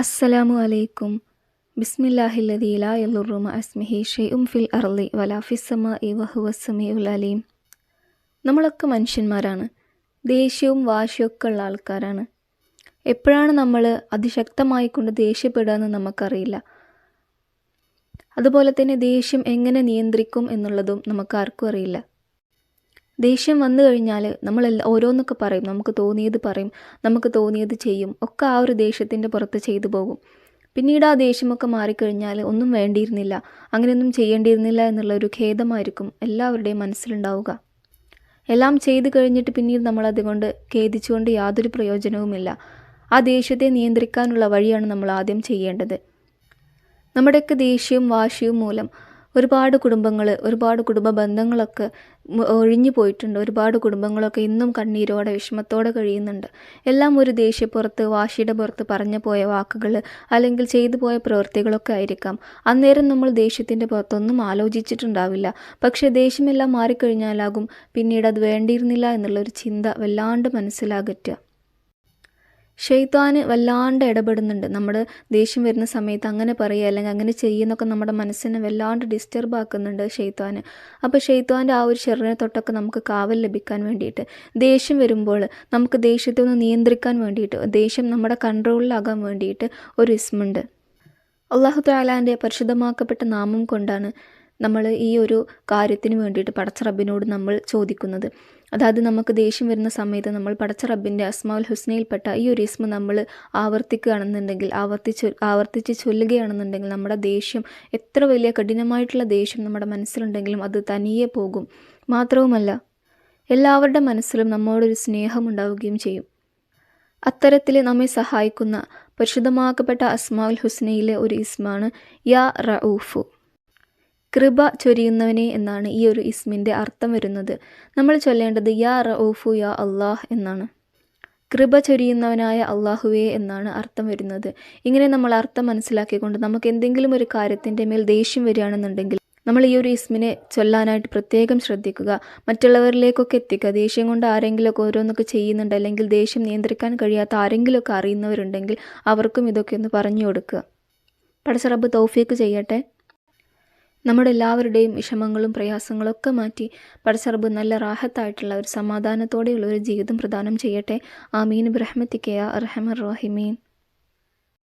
അസ്സലാമു അലൈക്കും. ബിസ്മില്ലാഹില്ലദീ ലാ യളുറു മഅ ഇസ്മിഹി ഷൈഉൻ ഫിൽ അർളി വലാ ഫിസ്സമാഇ വഹുവസ് സമീഉൽ അലീം. നമ്മളൊക്കെ മനുഷ്യന്മാരാണ്. ദേഷ്യവും വാശിയൊക്കെ ഉള്ള ആൾക്കാരാണ്. എപ്പോഴാണ് നമ്മൾ അതിശക്തമായിക്കൊണ്ട് ദേഷ്യപ്പെടുകയെന്ന് നമുക്കറിയില്ല. അതുപോലെ തന്നെ ദേഷ്യം എങ്ങനെ നിയന്ത്രിക്കും എന്നുള്ളതും നമുക്കാർക്കും അറിയില്ല. ദേഷ്യം വന്നു കഴിഞ്ഞാൽ നമ്മൾ ഓരോന്നൊക്കെ പറയും, നമുക്ക് തോന്നിയത് പറയും, നമുക്ക് തോന്നിയത് ചെയ്യും, ഒക്കെ ആ ഒരു ദേഷ്യത്തിൻ്റെ പുറത്ത് ചെയ്തു പോകും. പിന്നീട് ആ ദേഷ്യമൊക്കെ മാറിക്കഴിഞ്ഞാൽ ഒന്നും വേണ്ടിയിരുന്നില്ല, അങ്ങനെയൊന്നും ചെയ്യേണ്ടിയിരുന്നില്ല എന്നുള്ളൊരു ഖേദമായിരിക്കും എല്ലാവരുടെയും മനസ്സിലുണ്ടാവുക. എല്ലാം ചെയ്തു കഴിഞ്ഞിട്ട് പിന്നീട് നമ്മളതുകൊണ്ട് ഖേദിച്ചുകൊണ്ട് യാതൊരു പ്രയോജനവുമില്ല. ആ ദേഷ്യത്തെ നിയന്ത്രിക്കാനുള്ള വഴിയാണ് നമ്മൾ ആദ്യം ചെയ്യേണ്ടത്. നമ്മുടെയൊക്കെ ദേഷ്യവും വാശിയും മൂലം ഒരുപാട് കുടുംബങ്ങൾ, ഒരുപാട് കുടുംബ ബന്ധങ്ങളൊക്കെ ഒഴിഞ്ഞു പോയിട്ടുണ്ട്. ഒരുപാട് കുടുംബങ്ങളൊക്കെ ഇന്നും കണ്ണീരോടെ വിഷമത്തോടെ കഴിയുന്നുണ്ട്. എല്ലാം ഒരു ദേഷ്യപ്പുറത്ത്, വാശിയുടെ പുറത്ത് പറഞ്ഞു പോയ വാക്കുകൾ അല്ലെങ്കിൽ ചെയ്തു പോയ പ്രവൃത്തികളൊക്കെ ആയിരിക്കാം. അന്നേരം നമ്മൾ ദേഷ്യത്തിൻ്റെ പുറത്തൊന്നും ആലോചിച്ചിട്ടുണ്ടാവില്ല. പക്ഷേ ദേഷ്യമെല്ലാം മാറിക്കഴിഞ്ഞാലാകും പിന്നീട് അത് വേണ്ടിയിരുന്നില്ല എന്നുള്ളൊരു ചിന്ത വല്ലാണ്ട് മനസ്സിലാകറ്റുക. ഷെയ്ത്താന് വല്ലാണ്ട് ഇടപെടുന്നുണ്ട്. നമ്മുടെ ദേഷ്യം വരുന്ന സമയത്ത് അങ്ങനെ പറയുക അല്ലെങ്കിൽ അങ്ങനെ ചെയ്യുന്നൊക്കെ നമ്മുടെ മനസ്സിനെ വല്ലാണ്ട് ഡിസ്റ്റർബ് ആക്കുന്നുണ്ട് ഷെയ്ത്താന്. അപ്പോൾ ഷെയ്ത്താൻ്റെ ആ ഒരു ശരീരനെ തൊട്ടൊക്കെ നമുക്ക് കാവൽ ലഭിക്കാൻ വേണ്ടിയിട്ട്, ദേഷ്യം വരുമ്പോൾ നമുക്ക് ദേഷ്യത്തെ ഒന്ന് നിയന്ത്രിക്കാൻ വേണ്ടിയിട്ട്, ദേഷ്യം നമ്മുടെ കൺട്രോളിലാകാൻ വേണ്ടിയിട്ട് ഒരു ഇസ്മുണ്ട്. അല്ലാഹു തആലാൻ്റെ പരിശുദ്ധമാക്കപ്പെട്ട നാമം കൊണ്ടാണ് നമ്മൾ ഈ ഒരു കാര്യത്തിന് വേണ്ടിയിട്ട് പടച്ച റബ്ബിനോട് നമ്മൾ ചോദിക്കുന്നത്. അതായത് നമുക്ക് ദേഷ്യം വരുന്ന സമയത്ത് നമ്മൾ പടച്ച റബ്ബിൻ്റെ അസ്മാഉൽ ഹുസ്നയിൽപ്പെട്ട ഈ ഒരു ഇസ്മ നമ്മൾ ആവർത്തിക്കുകയാണെന്നുണ്ടെങ്കിൽ, ആവർത്തിച്ച് ചൊല്ലുകയാണെന്നുണ്ടെങ്കിൽ നമ്മുടെ ദേഷ്യം, എത്ര വലിയ കഠിനമായിട്ടുള്ള ദേഷ്യം നമ്മുടെ മനസ്സിലുണ്ടെങ്കിലും അത് തനിയെ പോകും. മാത്രവുമല്ല, എല്ലാവരുടെ മനസ്സിലും നമ്മോടൊരു സ്നേഹം ഉണ്ടാവുകയും ചെയ്യും. അത്തരത്തിൽ നമ്മെ സഹായിക്കുന്ന പരിശുദ്ധമാക്കപ്പെട്ട അസ്മാഉൽ ഹുസ്നയിലെ ഒരു ഇസ്മാണ് യാ റഊഫ്, കൃപ ചൊരിയുന്നവനെ എന്നാണ് ഈ ഒരു ഇസ്മിൻ്റെ അർത്ഥം വരുന്നത്. നമ്മൾ ചൊല്ലേണ്ടത് യാ റഊഫു യാ അള്ളാഹ് എന്നാണ്. കൃപ ചൊരിയുന്നവനായ അള്ളാഹുവേ എന്നാണ് അർത്ഥം വരുന്നത്. ഇങ്ങനെ നമ്മൾ അർത്ഥം മനസ്സിലാക്കിക്കൊണ്ട് നമുക്ക് എന്തെങ്കിലും ഒരു കാര്യത്തിൻ്റെ മേൽ ദേഷ്യം വരികയാണെന്നുണ്ടെങ്കിൽ നമ്മൾ ഈ ഒരു ഇസ്മിനെ ചൊല്ലാനായിട്ട് പ്രത്യേകം ശ്രദ്ധിക്കുക. മറ്റുള്ളവരിലേക്കൊക്കെ എത്തിക്കുക. ദേഷ്യം കൊണ്ട് ആരെങ്കിലുമൊക്കെ ഓരോന്നൊക്കെ ചെയ്യുന്നുണ്ട്, അല്ലെങ്കിൽ ദേഷ്യം നിയന്ത്രിക്കാൻ കഴിയാത്ത ആരെങ്കിലുമൊക്കെ അറിയുന്നവരുണ്ടെങ്കിൽ അവർക്കും ഇതൊക്കെ ഒന്ന് പറഞ്ഞു കൊടുക്കുക. പടച്ച റബ്ബ് തൗഫീക്ക് ചെയ്യട്ടെ. നമ്മുടെ എല്ലാവരുടെയും വിഷമങ്ങളും പ്രയാസങ്ങളും ഒക്കെ മാറ്റി പടച്ച റബ്ബ് നല്ല റാഹത്തായിട്ടുള്ള ഒരു സമാധാനത്തോടെയുള്ള ഒരു ജീവിതം പ്രദാനം ചെയ്യട്ടെ. ആമീൻ ബിറഹ്മതിക യാ അർഹമർ റഹീമീൻ.